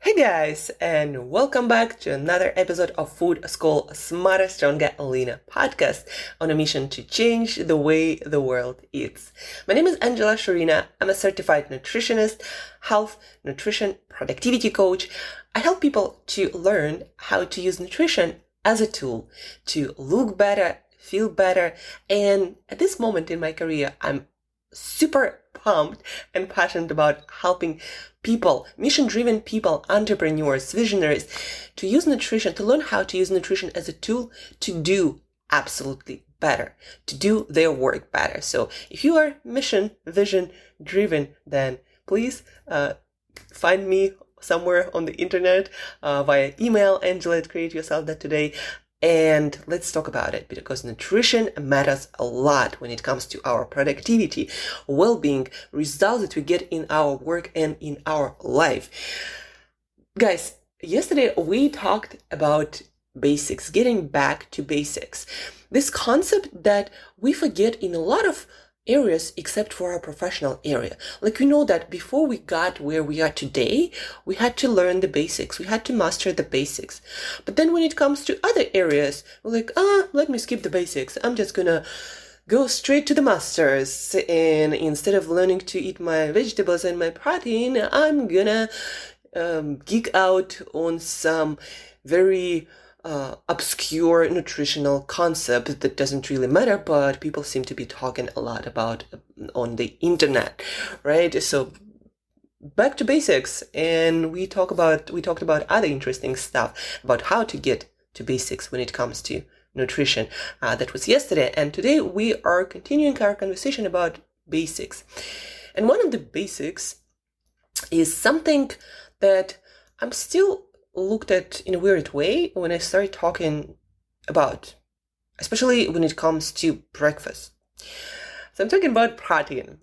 Hey guys, and welcome back to another episode of Food School Smarter, Stronger, Leaner podcast on a mission to change the way the world eats. My name is Shurina. I'm a certified nutritionist, health, nutrition, productivity coach. I help people to learn how to use nutrition as a tool to look better, feel better, and at this moment in my career, I'm super pumped and passionate about helping people, mission-driven people, entrepreneurs, visionaries, to use nutrition, to learn how to use nutrition as a tool to do absolutely better, to do their work better. So if you are mission, vision driven, then please find me somewhere on the internet via email, angela@createyourself.today. And let's talk about it, because nutrition matters a lot when it comes to our productivity, well-being, results that we get in our work and in our life. Guys, yesterday we talked about basics, getting back to basics. This concept that we forget in a lot of areas except for our professional area. Like, we know that before we got where we are today, we had to learn the basics. We had to master the basics. But then when it comes to other areas, we're like, let me skip the basics. I'm just gonna go straight to the masters. And instead of learning to eat my vegetables and my protein, I'm gonna geek out on some very obscure nutritional concept that doesn't really matter, but people seem to be talking a lot about on the internet, right? So back to basics, and we talked about other interesting stuff about how to get to basics when it comes to nutrition. That was yesterday, and today we are continuing our conversation about basics. And one of the basics is something that I'm still looked at in a weird way when I start talking about, especially when it comes to breakfast. So I'm talking about protein.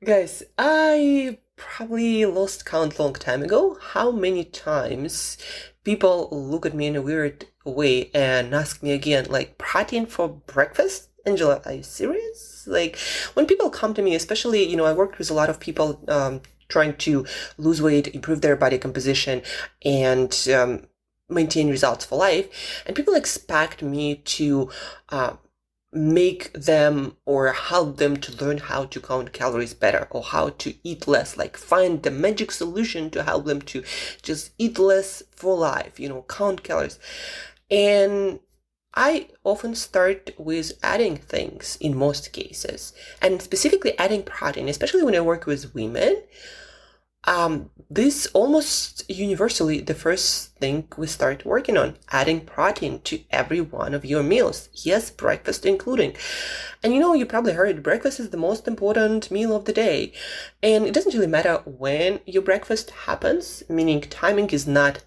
Guys, I probably lost count long time ago how many times people look at me in a weird way and ask me again, like, protein for breakfast? Angela, are you serious? Like, when people come to me, especially, I worked with a lot of people trying to lose weight, improve their body composition, and maintain results for life. And people expect me to make them or help them to learn how to count calories better or how to eat less, like find the magic solution to help them to just eat less for life, count calories. And I often start with adding things in most cases, and specifically adding protein, especially when I work with women. This almost universally the first thing we start working on, adding protein to every one of your meals. Yes, breakfast including. And you probably heard breakfast is the most important meal of the day. And it doesn't really matter when your breakfast happens, meaning timing is not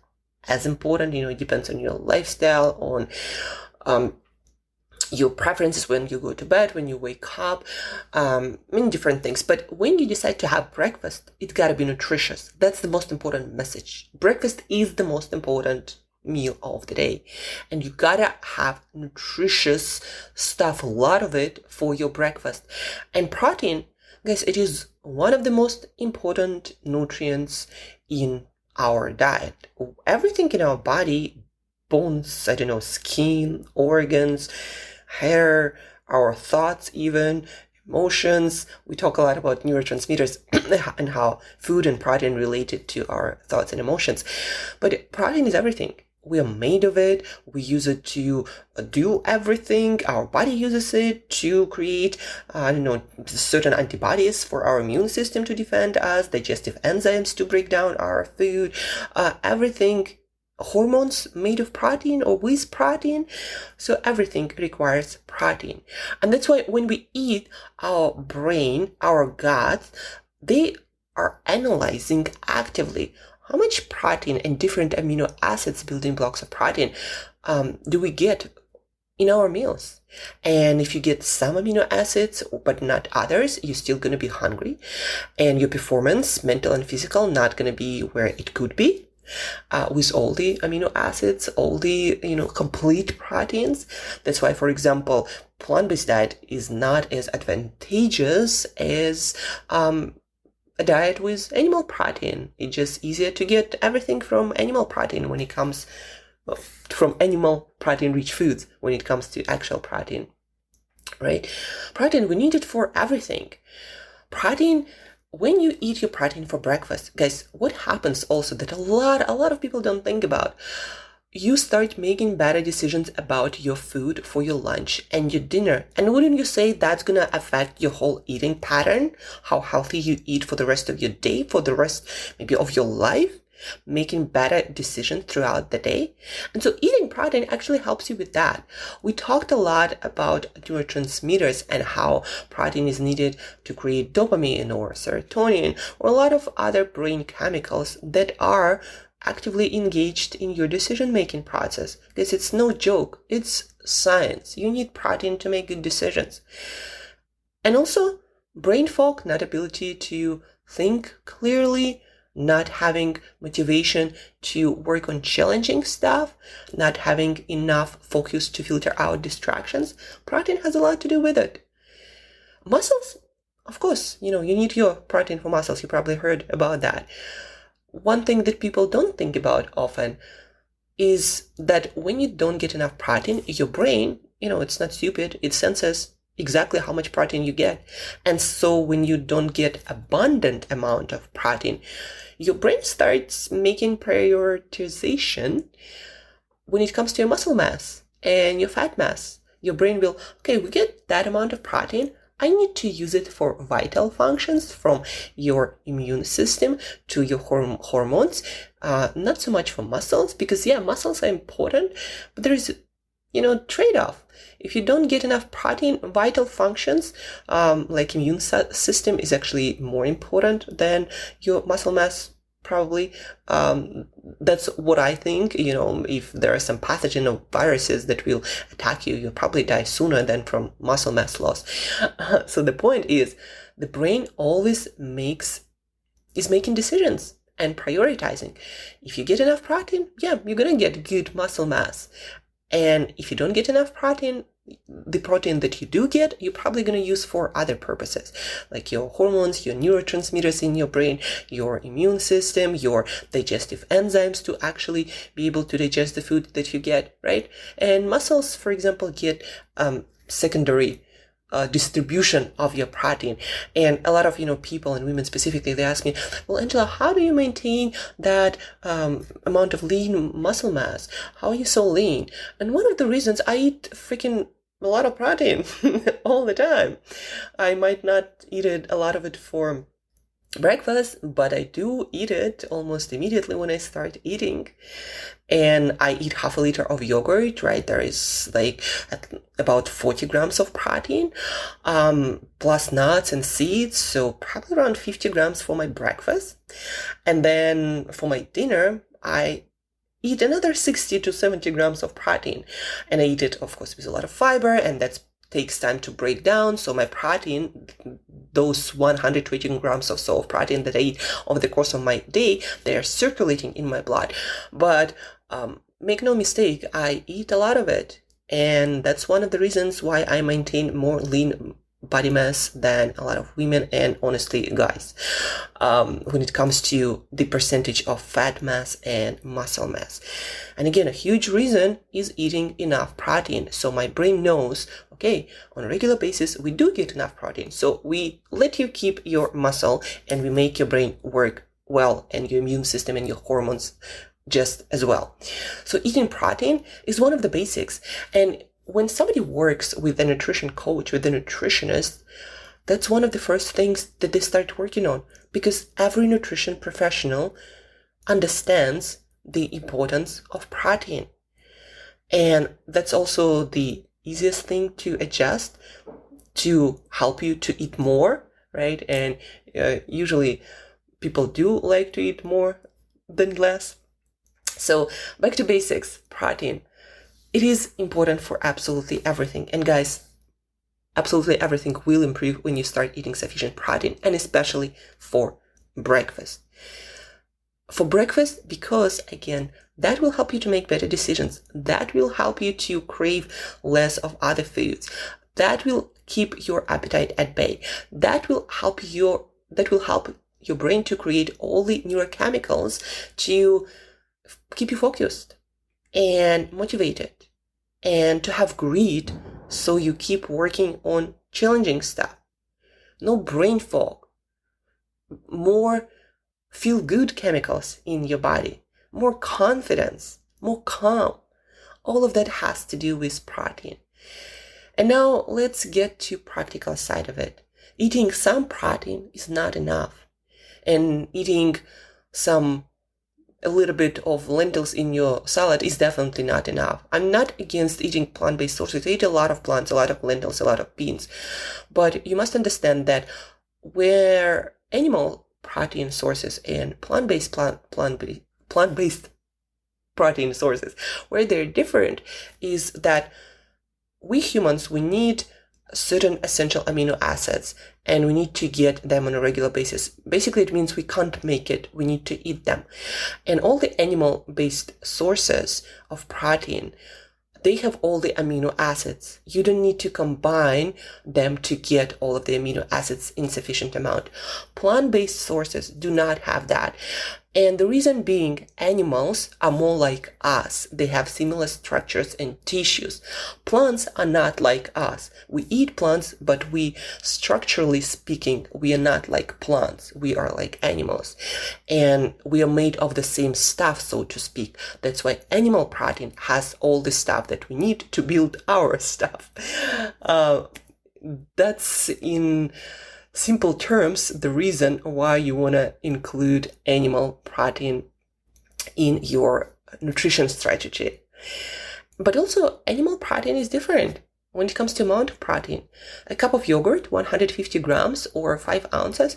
as important. It depends on your lifestyle, on your preferences, when you go to bed, when you wake up, many different things. But when you decide to have breakfast, it's got to be nutritious. That's the most important message. Breakfast is the most important meal of the day. And you gotta have nutritious stuff, a lot of it, for your breakfast. And protein, guys, it is one of the most important nutrients in our diet. Everything in our body, bones, skin, organs, hair, our thoughts, even emotions. We talk a lot about neurotransmitters and how food and protein related to our thoughts and emotions. But protein is everything. We are made of it. We use it to do everything. Our body uses it to create, certain antibodies for our immune system to defend us, digestive enzymes to break down our food, everything. Hormones made of protein or with protein. So everything requires protein. And that's why when we eat, our brain, our gut, they are analyzing actively how much protein and different amino acids, building blocks of protein, do we get in our meals. And if you get some amino acids but not others, you're still going to be hungry, and your performance, mental and physical, not going to be where it could be. With all the amino acids, all the, complete proteins. That's why, for example, plant-based diet is not as advantageous as a diet with animal protein. It's just easier to get everything from animal protein when it comes from animal protein rich foods when it comes to actual protein, right? Protein, we need it for everything. Protein, when you eat your protein for breakfast, guys, what happens also that a lot of people don't think about, you start making better decisions about your food for your lunch and your dinner. And wouldn't you say that's gonna affect your whole eating pattern, how healthy you eat for the rest of your day, for the rest maybe of your life, making better decisions throughout the day? And so eating protein actually helps you with that. We talked a lot about neurotransmitters and how protein is needed to create dopamine or serotonin or a lot of other brain chemicals that are actively engaged in your decision-making process. Because it's no joke, it's science. You need protein to make good decisions. And also brain fog, not ability to think clearly, not having motivation to work on challenging stuff, not having enough focus to filter out distractions. Protein has a lot to do with it. Muscles, of course, you need your protein for muscles. You probably heard about that. One thing that people don't think about often is that when you don't get enough protein, your brain, it's not stupid. It senses exactly how much protein you get. And so when you don't get abundant amount of protein, your brain starts making prioritization when it comes to your muscle mass and your fat mass. Your brain will, okay, we get that amount of protein. I need to use it for vital functions, from your immune system to your hormones, not so much for muscles, because muscles are important, but there is, trade-off. If you don't get enough protein, vital functions, like immune system is actually more important than your muscle mass, probably. That's what I think. If there are some pathogen or viruses that will attack you, you'll probably die sooner than from muscle mass loss. So the point is, the brain always is making decisions and prioritizing. If you get enough protein, you're gonna get good muscle mass. And if you don't get enough protein, the protein that you do get, you're probably going to use for other purposes, like your hormones, your neurotransmitters in your brain, your immune system, your digestive enzymes to actually be able to digest the food that you get, right? And muscles, for example, get secondary distribution of your protein. And a lot of people, and women specifically, they ask me, well, Angela, how do you maintain that amount of lean muscle mass? How are you so lean? And one of the reasons, I eat freaking a lot of protein all the time. I might not eat a lot of it for breakfast, but I do eat it almost immediately when I start eating. And I eat half a liter of yogurt, right? There is like about 40 grams of protein, plus nuts and seeds. So probably around 50 grams for my breakfast. And then for my dinner, I eat another 60 to 70 grams of protein. And I eat it, of course, with a lot of fiber, and that takes time to break down. So my protein, those 120 grams or so of protein that I eat over the course of my day, they are circulating in my blood. But make no mistake, I eat a lot of it. And that's one of the reasons why I maintain more lean body mass than a lot of women, and honestly guys, when it comes to the percentage of fat mass and muscle mass. And again, a huge reason is eating enough protein. So my brain knows, okay, on a regular basis, we do get enough protein. So we let you keep your muscle, and we make your brain work well, and your immune system and your hormones just as well. So eating protein is one of the basics. And when somebody works with a nutrition coach, with a nutritionist, that's one of the first things that they start working on, because every nutrition professional understands the importance of protein. And that's also the easiest thing to adjust to help you to eat more, right? And usually people do like to eat more than less. So back to basics, protein. It is important for absolutely everything. And guys, absolutely everything will improve when you start eating sufficient protein, and especially for breakfast. For breakfast, because again, that will help you to make better decisions. That will help you to crave less of other foods. That will keep your appetite at bay. That will help your brain to create all the neurochemicals to keep you focused and motivated and to have grit so you keep working on challenging stuff. No brain fog. More feel-good chemicals in your body. More confidence. More calm. All of that has to do with protein. And now let's get to practical side of it. Eating some protein is not enough. And eating a little bit of lentils in your salad is definitely not enough. I'm not against eating plant-based sources. I eat a lot of plants, a lot of lentils, a lot of beans. But you must understand that where animal protein sources and plant-based protein sources, where they're different is that we humans, we need certain essential amino acids and we need to get them on a regular basis. Basically, it means we can't make it. We need to eat them. And all the animal-based sources of protein, they have all the amino acids. You don't need to combine them to get all of the amino acids in sufficient amount. Plant-based sources do not have that. And the reason being, animals are more like us. They have similar structures and tissues. Plants are not like us. We eat plants, but structurally speaking, we are not like plants. We are like animals. And we are made of the same stuff, so to speak. That's why animal protein has all the stuff that we need to build our stuff. That's in simple terms, the reason why you want to include animal protein in your nutrition strategy. But also, animal protein is different when it comes to amount of protein. A cup of yogurt, 150 grams or 5 ounces,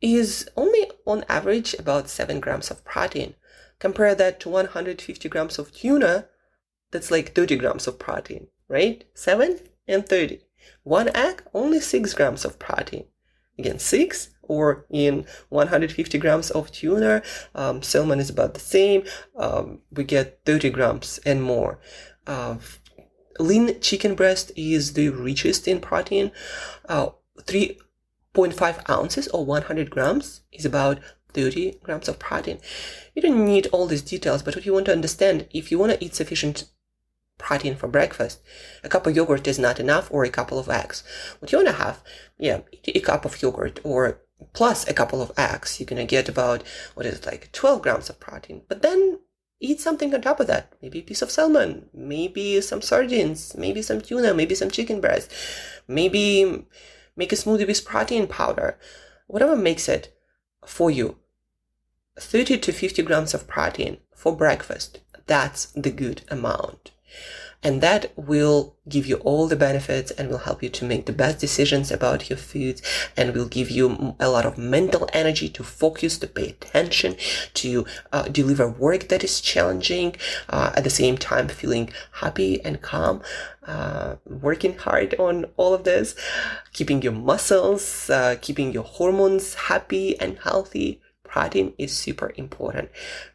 is only on average about 7 grams of protein. Compare that to 150 grams of tuna, that's like 30 grams of protein, right? 7 and 30. One egg, only 6 grams of protein. Again, 6, or in 150 grams of tuna, salmon is about the same. We get 30 grams and more. Lean chicken breast is the richest in protein. 3.5 ounces or 100 grams is about 30 grams of protein. You don't need all these details, but what you want to understand, if you want to eat sufficient protein for breakfast, a cup of yogurt is not enough, or a couple of eggs. What you want to have, a cup of yogurt or plus a couple of eggs. You're going to get about, 12 grams of protein. But then eat something on top of that. Maybe a piece of salmon, maybe some sardines, maybe some tuna, maybe some chicken breast, maybe make a smoothie with protein powder. Whatever makes it for you. 30 to 50 grams of protein for breakfast. That's the good amount. And that will give you all the benefits and will help you to make the best decisions about your foods, and will give you a lot of mental energy to focus, to pay attention, to deliver work that is challenging, at the same time feeling happy and calm, working hard on all of this, keeping your muscles, keeping your hormones happy and healthy. Protein is super important,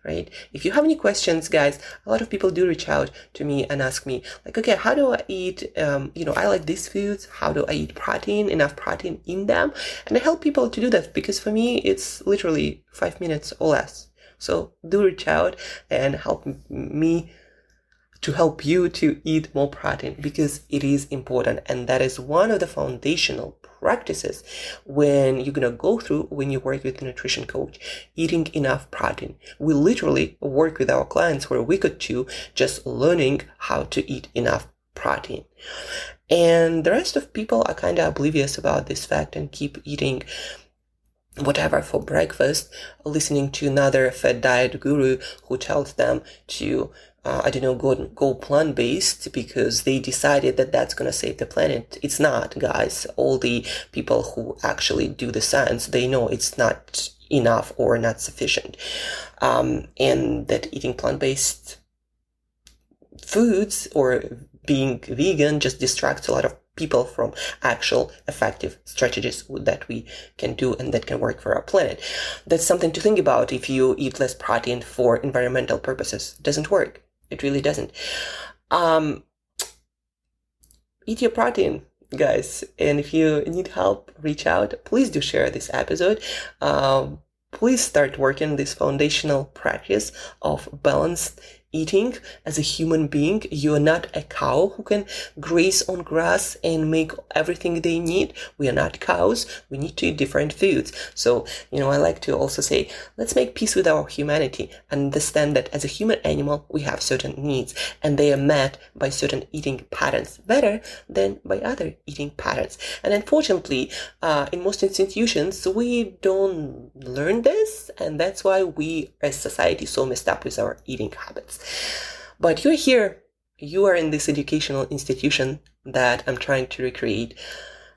right? If you have any questions, guys, a lot of people do reach out to me and ask me, like, okay, how do I eat, I like these foods. How do I eat protein, enough protein in them? And I help people to do that, because for me, it's literally 5 minutes or less. So do reach out and help me to help you to eat more protein, because it is important. And that is one of the foundational practices when you're going to go through when you work with a nutrition coach, eating enough protein. We literally work with our clients for a week or two just learning how to eat enough protein. And the rest of people are kind of oblivious about this fact and keep eating whatever for breakfast, listening to another fad diet guru who tells them to go plant-based because they decided that that's going to save the planet. It's not, guys. All the people who actually do the science, they know it's not enough or not sufficient. And that eating plant-based foods or being vegan just distracts a lot of people from actual effective strategies that we can do and that can work for our planet. That's something to think about. If you eat less protein for environmental purposes, it doesn't work. It really doesn't. Eat your protein. guys. And if you need help, reach out. Please do share this episode. Please start working this foundational practice of balanced eating. As a human being, you are not a cow who can graze on grass and make everything they need. We are not cows. We need to eat different foods. So, I like to also say, let's make peace with our humanity and understand that as a human animal, we have certain needs and they are met by certain eating patterns better than by other eating patterns. And unfortunately, in most institutions, we don't learn this, and that's why we as society so messed up with our eating habits. But you're here, you are in this educational institution that I'm trying to recreate.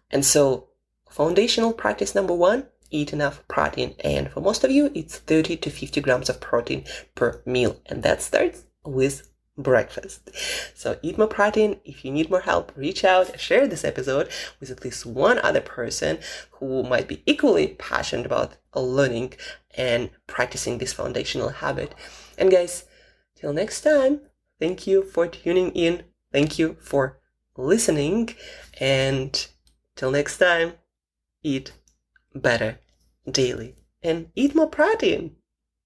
And so foundational practice number 1, eat enough protein. And for most of you, it's 30 to 50 grams of protein per meal. And that starts with breakfast. So eat more protein. If you need more help, reach out, share this episode with at least one other person who might be equally passionate about learning and practicing this foundational habit. And guys, till next time, thank you for tuning in. Thank you for listening. And till next time, eat better daily and eat more protein.